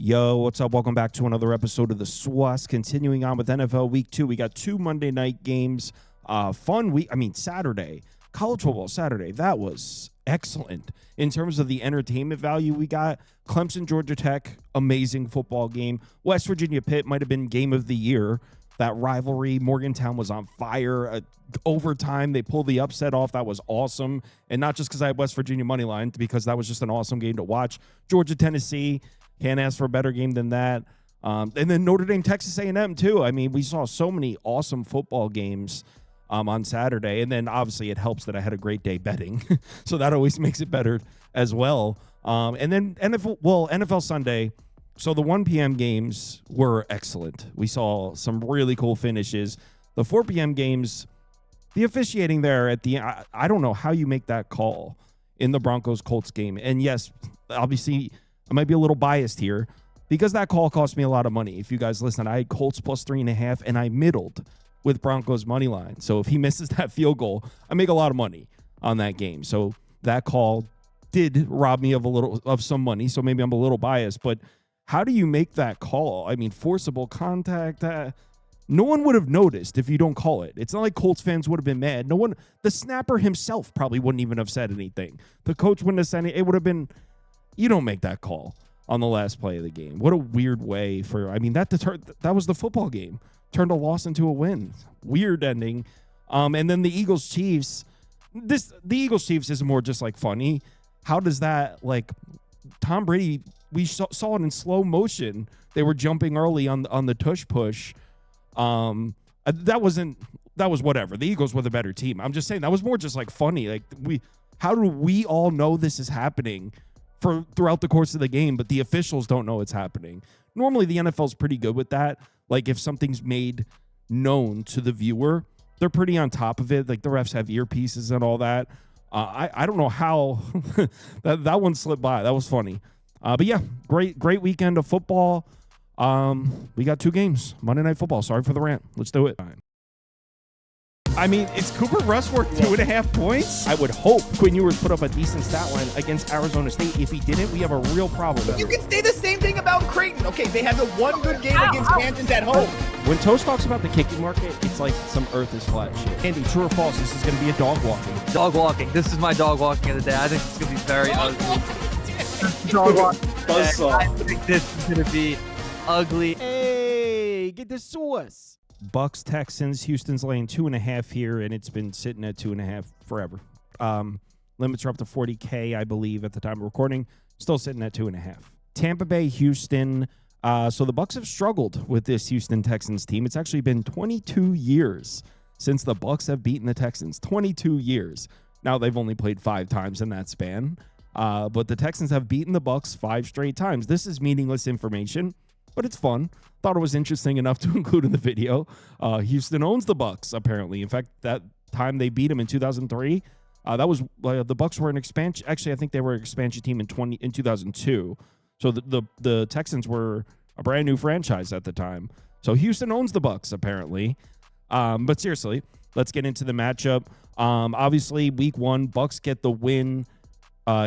Yo, what's up? Welcome back to another episode of the SWAS. Continuing on with NFL Week 2. We got 2 Monday night games. Fun week. Saturday. College football Saturday. That was excellent. In terms of the entertainment value we got, Clemson, Georgia Tech, amazing football game. West Virginia Pitt might have been game of the year. That rivalry, Morgantown was on fire. Overtime, they pulled the upset off. That was awesome. And not just because I had West Virginia money line, because that was just an awesome game to watch. Georgia, Tennessee, can't ask for a better game than that. And then Notre Dame, Texas A&M too. I mean, we saw so many awesome football games on Saturday. And then obviously it helps that I had a great day betting. So that always makes it better as well. And then NFL Sunday. So the 1 p.m. games were excellent. We saw some really cool finishes. The 4 p.m. games, the officiating there at the end, I don't know how you make that call in the Broncos-Colts game. And yes, obviously, I might be a little biased here because that call cost me a lot of money. If you guys listen, I had Colts plus 3.5, and I middled with Broncos money line. So if he misses that field goal, I make a lot of money on that game. So that call did rob me of some money. So maybe I'm a little biased, but how do you make that call? I mean, forcible contact. No one would have noticed if you don't call it. It's not like Colts fans would have been mad. No one, the snapper himself probably wouldn't even have said anything. The coach wouldn't have said it. It would have been, you don't make that call on the last play of the game. What a weird way that was the football game. Turned a loss into a win. Weird ending. And then the Eagles-Chiefs. The Eagles-Chiefs is more just like funny. How does that, like, Tom Brady, we saw it in slow motion. They were jumping early on the tush push. That was whatever. The Eagles were the better team. I'm just saying that was more just like funny. Like how do we all know this is happening throughout the course of the game, but the officials don't know it's happening? Normally the NFL's pretty good with that. Like if something's made known to the viewer, they're pretty on top of it. Like the refs have earpieces and all that. I don't know how that one slipped by. That was funny. But yeah, great weekend of football. We got 2 games. Monday Night Football. Sorry for the rant. Let's do it. I mean, is Cooper Rush worth 2.5 points? I would hope Quinn Ewers put up a decent stat line against Arizona State. If he didn't, we have a real problem. You can say the same thing about Creighton. Okay, they had the one good game against Kansas at home. When Toast talks about the kicking market, it's like some earth is flat shit. Andy, true or false, this is going to be a dog walking. Dog walking. This is my dog walking of the day. I think it's going to be very ugly. Dog walking. I think this is going to be ugly. Hey, get the sauce. Bucks, Texans. Houston's laying 2.5 here, and it's been sitting at 2.5 forever. Limits are up to 40K, I believe, at the time of recording. Still sitting at 2.5. Tampa Bay, Houston. So the Bucks have struggled with this Houston Texans team. It's actually been 22 years since the Bucks have beaten the Texans. 22 years. Now they've only played 5 times in that span. But the Texans have beaten the Bucks 5 straight times. This is meaningless information, but it's fun. Thought it was interesting enough to include in the video. Houston owns the Bucks, apparently. In fact, that time they beat them in 2003, that was the Bucks were an expansion. Actually, I think they were an expansion team in 2002. So the Texans were a brand new franchise at the time. So Houston owns the Bucks, apparently. But seriously, let's get into the matchup. Obviously, week 1, Bucks get the win.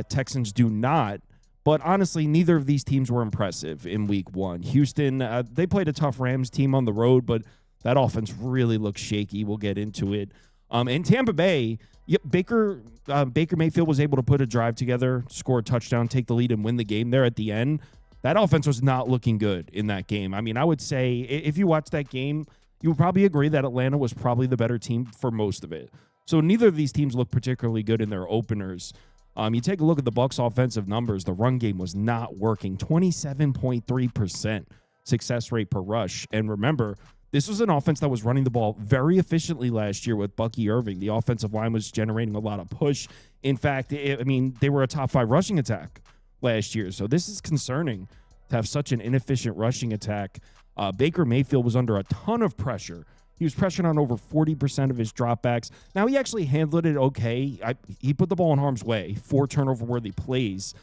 Texans do not. But honestly, neither of these teams were impressive in week 1. Houston, they played a tough Rams team on the road, but that offense really looks shaky. We'll get into it. And Tampa Bay, Baker Mayfield was able to put a drive together, score a touchdown, take the lead, and win the game there at the end. That offense was not looking good in that game. I mean, I would say if you watch that game, you would probably agree that Atlanta was probably the better team for most of it. So neither of these teams look particularly good in their openers. You take a look at the Bucs' offensive numbers. The run game was not working. 27.3% success rate per rush. And remember, this was an offense that was running the ball very efficiently last year with Bucky Irving. The offensive line was generating a lot of push. In fact, they were a top 5 rushing attack last year. So this is concerning to have such an inefficient rushing attack. Baker Mayfield was under a ton of pressure. He was pressured on over 40% of his dropbacks. Now, he actually handled it okay. He put the ball in harm's way, 4 turnover-worthy plays.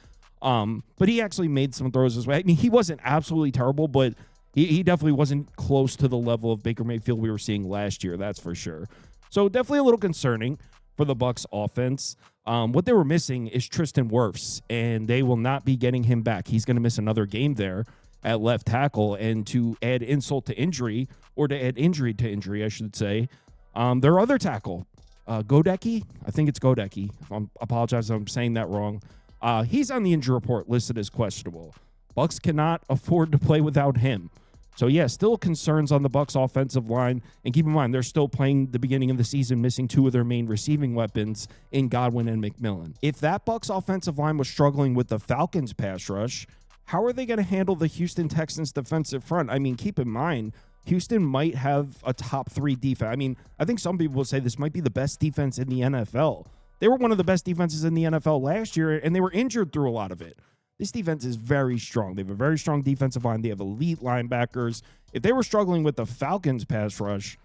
But he actually made some throws as well. I mean, he wasn't absolutely terrible, but he definitely wasn't close to the level of Baker Mayfield we were seeing last year, that's for sure. So definitely a little concerning for the Bucs offense. What they were missing is Tristan Wirfs, and they will not be getting him back. He's going to miss another game there. at left tackle. And to add insult to injury, or to add injury to injury, I should say, their other tackle, Godecki, I think it's Godecki. I apologize if I'm saying that wrong. He's on the injury report listed as questionable. Bucs cannot afford to play without him. So, yeah, still concerns on the Bucs offensive line. And keep in mind, they're still playing the beginning of the season, missing two of their main receiving weapons in Godwin and McMillan. If that Bucs offensive line was struggling with the Falcons pass rush, how are they going to handle the Houston Texans defensive front? I mean, keep in mind, Houston might have a top 3 defense. I mean, I think some people will say this might be the best defense in the NFL. They were one of the best defenses in the NFL last year, and they were injured through a lot of it. This defense is very strong. They have a very strong defensive line. They have elite linebackers. If they were struggling with the Falcons pass rush,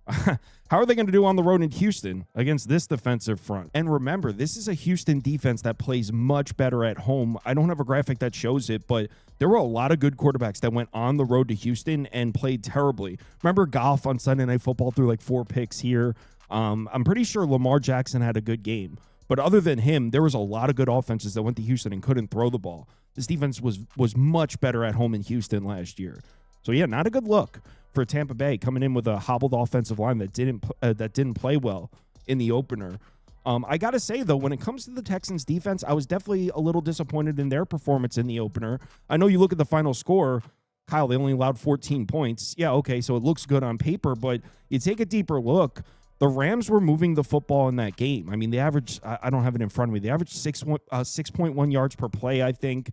how are they going to do on the road in Houston against this defensive front? And remember, this is a Houston defense that plays much better at home. I don't have a graphic that shows it, but there were a lot of good quarterbacks that went on the road to Houston and played terribly. Remember Goff on Sunday Night Football threw like 4 picks here. I'm pretty sure Lamar Jackson had a good game. But other than him, there was a lot of good offenses that went to Houston and couldn't throw the ball. This defense was much better at home in Houston last year. So, yeah, not a good look for Tampa Bay coming in with a hobbled offensive line that didn't play well in the opener. I got to say, though, when it comes to the Texans defense, I was definitely a little disappointed in their performance in the opener. I know you look at the final score, Kyle, they only allowed 14 points. Yeah, okay, so it looks good on paper, but you take a deeper look, the Rams were moving the football in that game. I mean, they averaged, I don't have it in front of me, they averaged 6.1 yards per play, I think.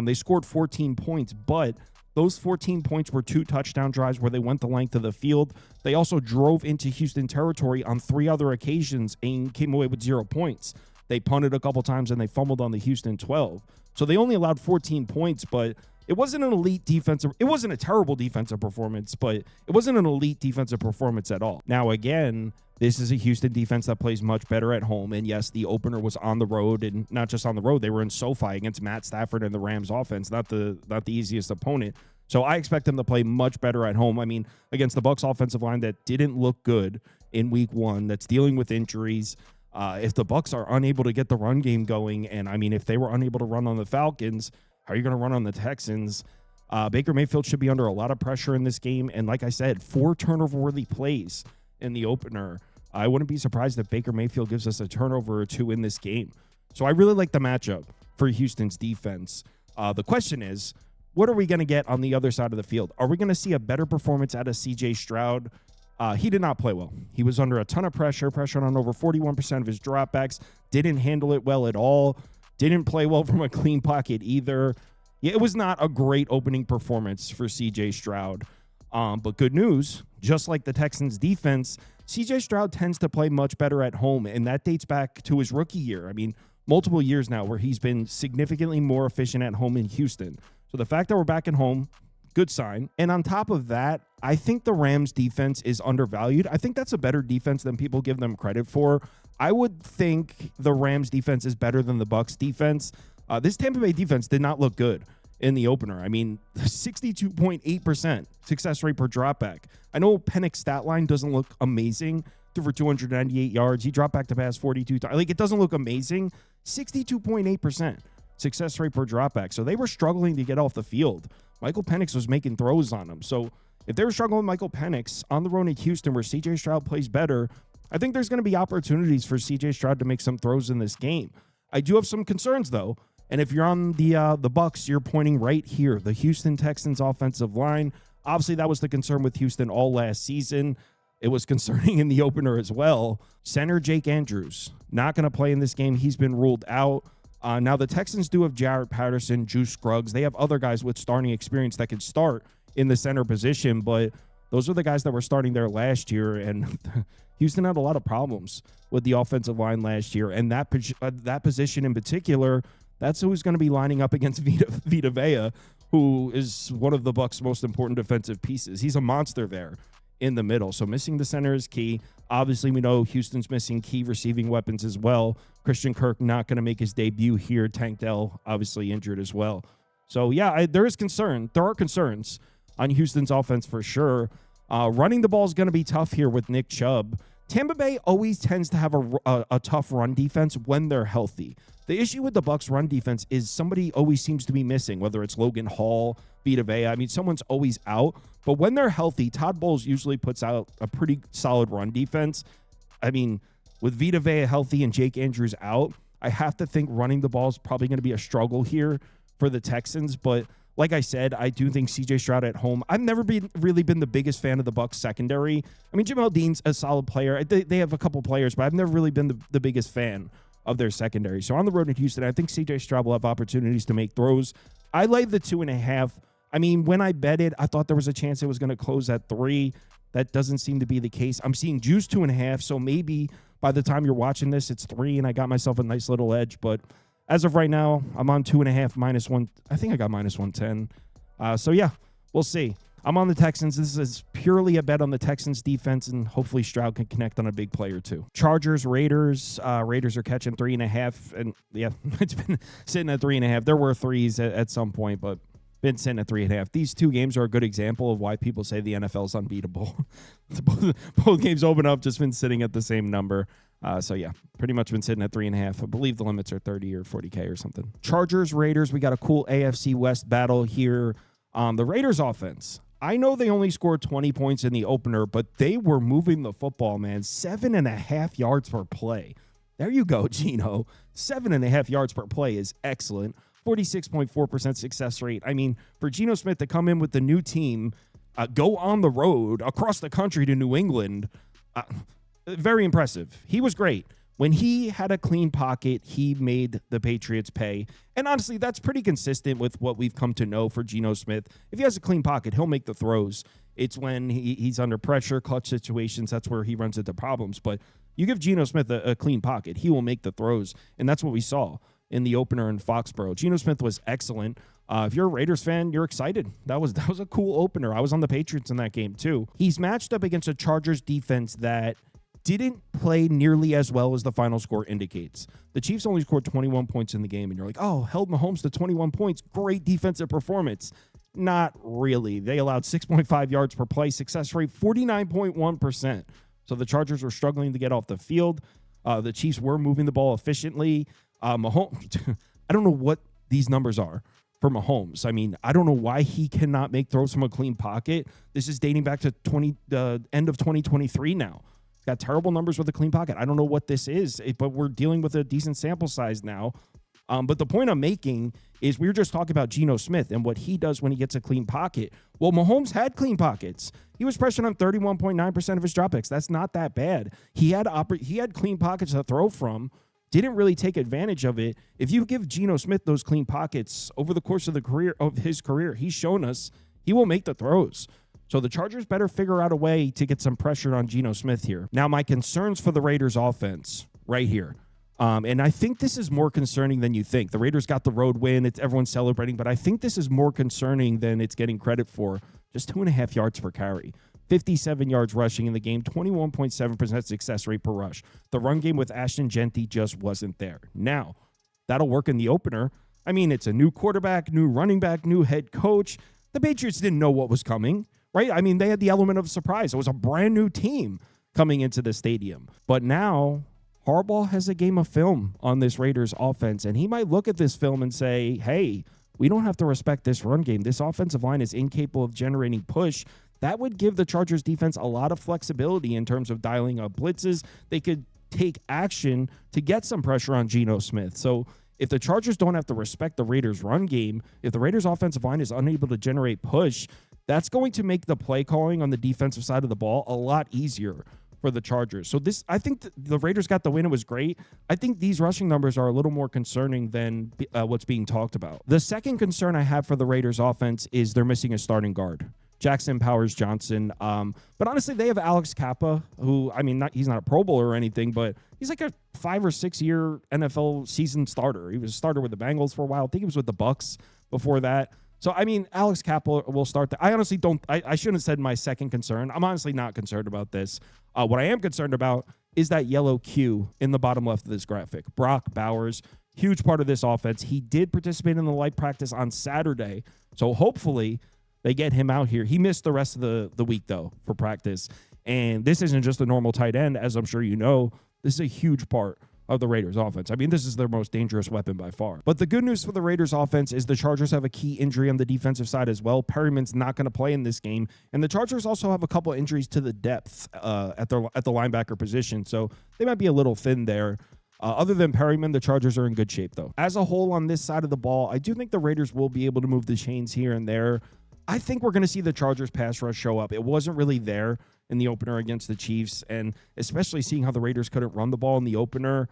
They scored 14 points, but those 14 points were 2 touchdown drives where they went the length of the field. They also drove into Houston territory on 3 other occasions and came away with 0 points. They punted a couple times and they fumbled on the Houston 12. So they only allowed 14 points, but it wasn't an elite defensive. It wasn't a terrible defensive performance, but it wasn't an elite defensive performance at all. Now, again, this is a Houston defense that plays much better at home. And yes, the opener was on the road, and not just on the road. They were in SoFi against Matt Stafford and the Rams offense, not the easiest opponent. So I expect them to play much better at home. I mean, against the Bucs offensive line that didn't look good in week 1, that's dealing with injuries. If the Bucs are unable to get the run game going, and I mean, if they were unable to run on the Falcons, how are you going to run on the Texans? Baker Mayfield should be under a lot of pressure in this game. And like I said, 4 turnover-worthy plays in the opener. I wouldn't be surprised if Baker Mayfield gives us a turnover or 2 in this game. So I really like the matchup for Houston's defense. The question is, what are we going to get on the other side of the field? Are we going to see a better performance out of C.J. Stroud? He did not play well. He was under a ton of pressure, pressured on over 41% of his dropbacks, didn't handle it well at all, didn't play well from a clean pocket either. Yeah, it was not a great opening performance for C.J. Stroud. But good news, just like the Texans defense, C.J. Stroud tends to play much better at home, and that dates back to his rookie year. I mean, multiple years now where he's been significantly more efficient at home in Houston. So the fact that we're back at home, good sign. And on top of that, I think the Rams defense is undervalued. I think that's a better defense than people give them credit for. I would think the Rams defense is better than the Bucs defense. This Tampa Bay defense did not look good in the opener. I mean, 62.8% success rate per dropback. I know Penix's stat line doesn't look amazing. Threw for 298 yards. He dropped back to pass 42 times. Like, it doesn't look amazing. 62.8% success rate per dropback. So they were struggling to get off the field. Michael Penix was making throws on them. So if they were struggling with Michael Penix on the road in Houston where C.J. Stroud plays better, I think there's going to be opportunities for C.J. Stroud to make some throws in this game. I do have some concerns, though. And if you're on the Bucs, you're pointing right here, the Houston Texans offensive line. Obviously, that was the concern with Houston all last season. It was concerning in the opener as well. Center Jake Andrews, not going to play in this game. He's been ruled out. Now, the Texans do have Jarrett Patterson, Juice Scruggs. They have other guys with starting experience that can start in the center position, but those are the guys that were starting there last year, and Houston had a lot of problems with the offensive line last year, and that position in particular, that's who's going to be lining up against Vita Vea, who is one of the Bucs' most important defensive pieces. He's a monster there in the middle. So missing the center is key. Obviously, we know Houston's missing key receiving weapons as well. Christian Kirk not going to make his debut here. Tank Dell obviously injured as well. So, yeah, there is concern. There are concerns on Houston's offense for sure. Running the ball is going to be tough here with Nick Chubb. Tampa Bay always tends to have a tough run defense when they're healthy. The issue with the Bucs run defense is somebody always seems to be missing, whether it's Logan Hall, Vita Vea. I mean, someone's always out. But when they're healthy, Todd Bowles usually puts out a pretty solid run defense. I mean, with Vita Vea healthy and Jake Andrews out, I have to think running the ball is probably going to be a struggle here for the Texans. But like I said, I do think C.J. Stroud at home. I've never really been the biggest fan of the Bucs secondary. I mean, Jamel Dean's a solid player. They have a couple players, but I've never really been the biggest fan of their secondary. So on the road in Houston, I think C.J. Stroud will have opportunities to make throws. I laid the 2.5. I mean, when I bet it, I thought there was a chance it was going to close at 3. That doesn't seem to be the case. I'm seeing juice 2.5, so maybe by the time you're watching this, it's 3, and I got myself a nice little edge. But as of right now, I'm on 2.5 -1. I think I got -110. So yeah, we'll see. I'm on the Texans. This is purely a bet on the Texans defense, and hopefully Stroud can connect on a big player too. Chargers, Raiders. Raiders are catching 3.5, and yeah, it's been sitting at 3.5. There were 3s at some point, but been sitting at 3.5. These two games are a good example of why people say the NFL is unbeatable. both games open up, just been sitting at the same number. So yeah, pretty much been sitting at 3.5. I believe the limits are 30 or 40K or something. Chargers, Raiders. We got a cool AFC West battle here. The Raiders offense. I know they only scored 20 points in the opener, but they were moving the football, man. 7.5 yards per play. There you go, Gino. 7.5 yards per play is excellent. 46.4% success rate. I mean, for Geno Smith to come in with the new team, go on the road across the country to New England, very impressive. He was great. When he had a clean pocket, he made the Patriots pay. And honestly, that's pretty consistent with what we've come to know for Geno Smith. If he has a clean pocket, he'll make the throws. It's when he's under pressure, clutch situations, that's where he runs into problems. But you give Geno Smith a clean pocket, he will make the throws. And that's what we saw in the opener in Foxborough. Geno Smith was excellent. If you're a Raiders fan, you're excited. That was a cool opener. I was on the Patriots in that game too. He's matched up against a Chargers defense that didn't play nearly as well as the final score indicates. The Chiefs only scored 21 points in the game, and you're like, oh, held Mahomes to 21 points. Great defensive performance. Not really. They allowed 6.5 yards per play, success rate 49.1%. So the Chargers were struggling to get off the field. The Chiefs were moving the ball efficiently. Mahomes, I don't know what these numbers are for Mahomes. I mean, I don't know why he cannot make throws from a clean pocket. This is dating back to the end of 2023 now. Got terrible numbers with a clean pocket. I don't know what this is, but we're dealing with a decent sample size now. But the point I'm making is we were just talking about Geno Smith and what he does when he gets a clean pocket. Well, Mahomes had clean pockets. He was pressured on 31.9% of his dropbacks. That's not that bad. He had clean pockets to throw from. Didn't really take advantage of it. If you give Geno Smith those clean pockets over the course of his career, he's shown us he will make the throws. So the Chargers better figure out a way to get some pressure on Geno Smith here. Now, my concerns for the Raiders offense right here. And I think this is more concerning than you think. The Raiders got the road win. Everyone's celebrating, but I think this is more concerning than it's getting credit for. Just 2.5 yards per carry. 57 yards rushing in the game, 21.7% success rate per rush. The run game with Ashton Genty just wasn't there. Now, that'll work in the opener. I mean, it's a new quarterback, new running back, new head coach. The Patriots didn't know what was coming, right? I mean, they had the element of surprise. It was a brand new team coming into the stadium. But now, Harbaugh has a game of film on this Raiders offense, and he might look at this film and say, hey, we don't have to respect this run game. This offensive line is incapable of generating push. That would give the Chargers defense a lot of flexibility in terms of dialing up blitzes. They could take action to get some pressure on Geno Smith. So if the Chargers don't have to respect the Raiders run game, if the Raiders offensive line is unable to generate push, that's going to make the play calling on the defensive side of the ball a lot easier for the Chargers. So I think the Raiders got the win. It was great. I think these rushing numbers are a little more concerning than what's being talked about. The second concern I have for the Raiders offense is they're missing a starting guard. Jackson Powers-Johnson. But honestly, they have Alex Kappa, who, I mean, he's not a Pro Bowler or anything, but he's like a 5 or 6 year NFL season starter. He was a starter with the Bengals for a while. I think he was with the Bucs before that. So, I mean, Alex Kappa will start. I honestly don't. I shouldn't have said my second concern. I'm honestly not concerned about this. What I am concerned about is that yellow Q in the bottom left of this graphic. Brock Bowers, huge part of this offense. He did participate in the light practice on Saturday. So hopefully they get him out here. He missed the rest of the week, though, for practice. And this isn't just a normal tight end, as I'm sure you know. This is a huge part of the Raiders offense. I mean, this is their most dangerous weapon by far. But the good news for the Raiders offense is the Chargers have a key injury on the defensive side as well. Perryman's not going to play in this game. And the Chargers also have a couple injuries to the depth at the linebacker position. So they might be a little thin there. Other than Perryman, the Chargers are in good shape, though. As a whole on this side of the ball, I do think the Raiders will be able to move the chains here and there. I think we're going to see the Chargers pass rush show up. It wasn't really there in the opener against the Chiefs, and especially seeing how the Raiders couldn't run the ball in the opener,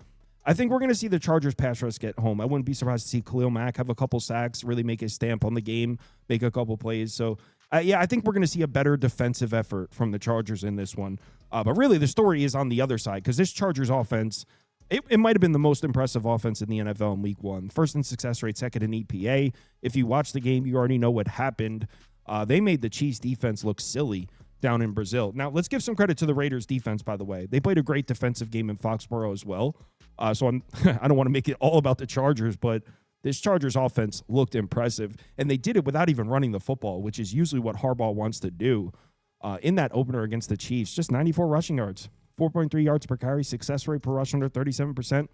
I think we're going to see the Chargers pass rush get home. I wouldn't be surprised to see Khalil Mack have a couple sacks, really make his stamp on the game, make a couple plays. So, I think we're going to see a better defensive effort from the Chargers in this one. But really, the story is on the other side, because this Chargers offense, it might have been the most impressive offense in the NFL in Week 1. First in success rate, second in EPA. If you watch the game, you already know what happened. They made the Chiefs defense look silly down in Brazil. Now, let's give some credit to the Raiders defense, by the way. They played a great defensive game in Foxborough as well. I don't want to make it all about the Chargers, but this Chargers offense looked impressive, and they did it without even running the football, which is usually what Harbaugh wants to do. In that opener against the Chiefs, just 94 rushing yards, 4.3 yards per carry, success rate per rush under 37%.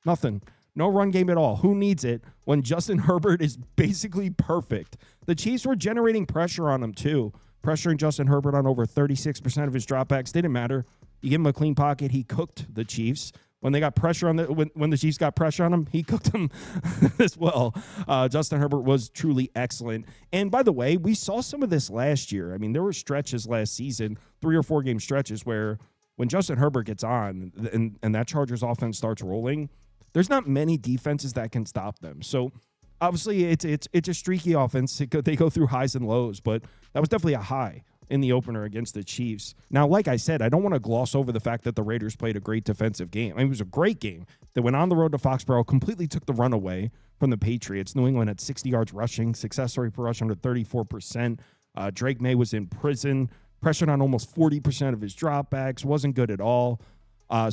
Nothing. No run game at all. Who needs it when Justin Herbert is basically perfect? The Chiefs were generating pressure on him, too. Pressuring Justin Herbert on over 36% of his dropbacks. Didn't matter. You give him a clean pocket, he cooked the Chiefs. When they got pressure on when the Chiefs got pressure on him, he cooked them as well. Justin Herbert was truly excellent. And by the way, we saw some of this last year. I mean, there were stretches last season, 3 or 4 game stretches where when Justin Herbert gets on and that Chargers offense starts rolling, there's not many defenses that can stop them. So obviously it's a streaky offense. They go through highs and lows, but that was definitely a high in the opener against the Chiefs. Now, like I said, I don't want to gloss over the fact that the Raiders played a great defensive game. I mean, it was a great game. They went on the road to Foxborough, completely took the run away from the Patriots. New England had 60 yards rushing, success rate per rush under 34%. Drake May was in prison, pressured on almost 40% of his dropbacks, wasn't good at all. I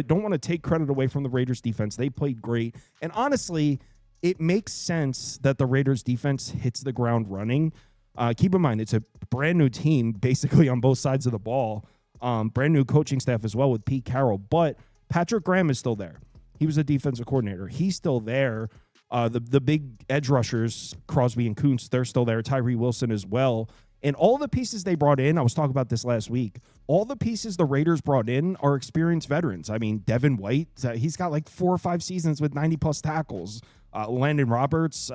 don't want to take credit away from the Raiders defense. They played great. And honestly, it makes sense that the Raiders defense hits the ground running. Keep in mind, it's a brand new team basically on both sides of the ball. Brand new coaching staff as well with Pete Carroll. But Patrick Graham is still there. He was a defensive coordinator. He's still there. The big edge rushers, Crosby and Kuntz, they're still there. Tyree Wilson as well. And all the pieces they brought in, I was talking about this last week, all the pieces the Raiders brought in are experienced veterans. I mean, Devin White, he's got like 4 or 5 seasons with 90-plus tackles. Landon Roberts,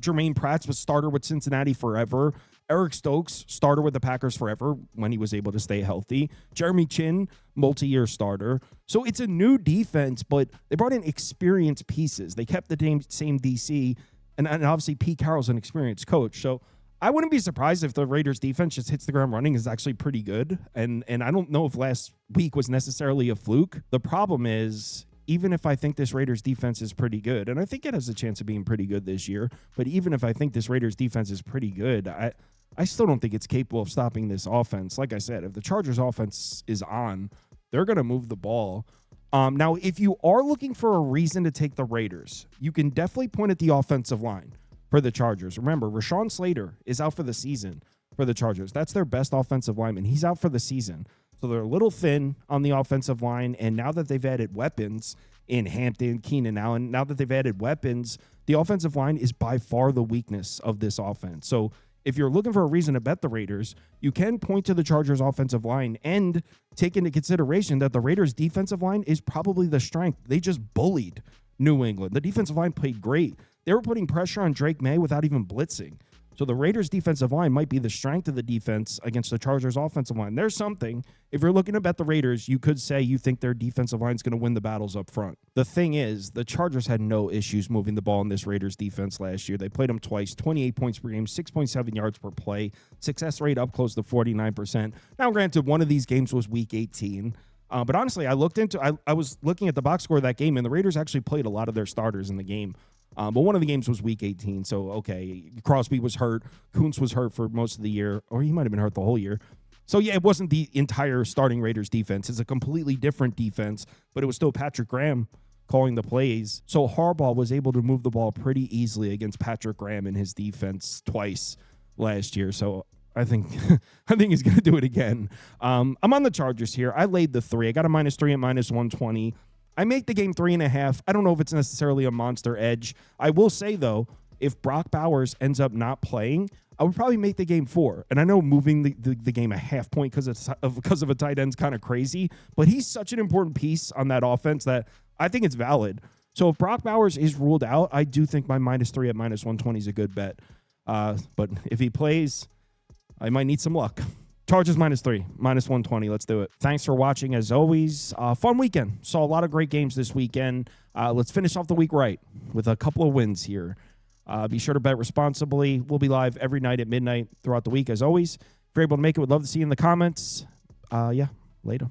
Jermaine Pratt's was starter with Cincinnati forever. Eric Stokes, starter with the Packers forever when he was able to stay healthy. Jeremy Chin, multi-year starter. So it's a new defense, but they brought in experienced pieces. They kept the same DC, and obviously Pete Carroll's an experienced coach. So I wouldn't be surprised if the Raiders defense just hits the ground running is actually pretty good. And I don't know if last week was necessarily a fluke. The problem is, even if I think this Raiders defense is pretty good, and I think it has a chance of being pretty good this year, but even if I think this Raiders defense is pretty good, I still don't think it's capable of stopping this offense. Like I said, if the Chargers offense is on, they're going to move the ball. Now, if you are looking for a reason to take the Raiders, you can definitely point at the offensive line for the Chargers. Remember, Rashawn Slater is out for the season for the Chargers. That's their best offensive lineman. He's out for the season. So they're a little thin on the offensive line, and now that they've added weapons in Hampton, Keenan Allen, now that they've added weapons, the offensive line is by far the weakness of this offense. So if you're looking for a reason to bet the Raiders, you can point to the Chargers offensive line and take into consideration that the Raiders defensive line is probably the strength. They just bullied New England. The defensive line played great. They were putting pressure on Drake May without even blitzing. So the Raiders defensive line might be the strength of the defense against the Chargers offensive line. There's something. If you're looking to bet the Raiders, you could say you think their defensive line is going to win the battles up front. The thing is, the Chargers had no issues moving the ball in this Raiders defense last year. They played them twice, 28 points per game, 6.7 yards per play, success rate up close to 49%. Now, granted, one of these games was week 18. But honestly, I was looking at the box score of that game, and the Raiders actually played a lot of their starters in the game. But one of the games was week 18, so okay, Crosby was hurt, Kuntz was hurt for most of the year, or he might have been hurt the whole year. So yeah, it wasn't the entire starting Raiders defense. It's a completely different defense, but it was still Patrick Graham calling the plays. So Harbaugh was able to move the ball pretty easily against Patrick Graham and his defense twice last year. So I think he's going to do it again. I'm on the Chargers here. I laid the 3. I got a -3 at -120. I make the game 3.5. I don't know if it's necessarily a monster edge. I will say, though, if Brock Bowers ends up not playing, I would probably make the game 4. And I know moving the game a half point because of a tight end is kind of crazy, but he's such an important piece on that offense that I think it's valid. So if Brock Bowers is ruled out, I do think my -3 at -120 is a good bet. But if he plays, I might need some luck. Chargers -3, -120. Let's do it. Thanks for watching, as always. Fun weekend. Saw a lot of great games this weekend. Let's finish off the week right with a couple of wins here. Be sure to bet responsibly. We'll be live every night at midnight throughout the week, as always. If you're able to make it, we'd love to see you in the comments. Later.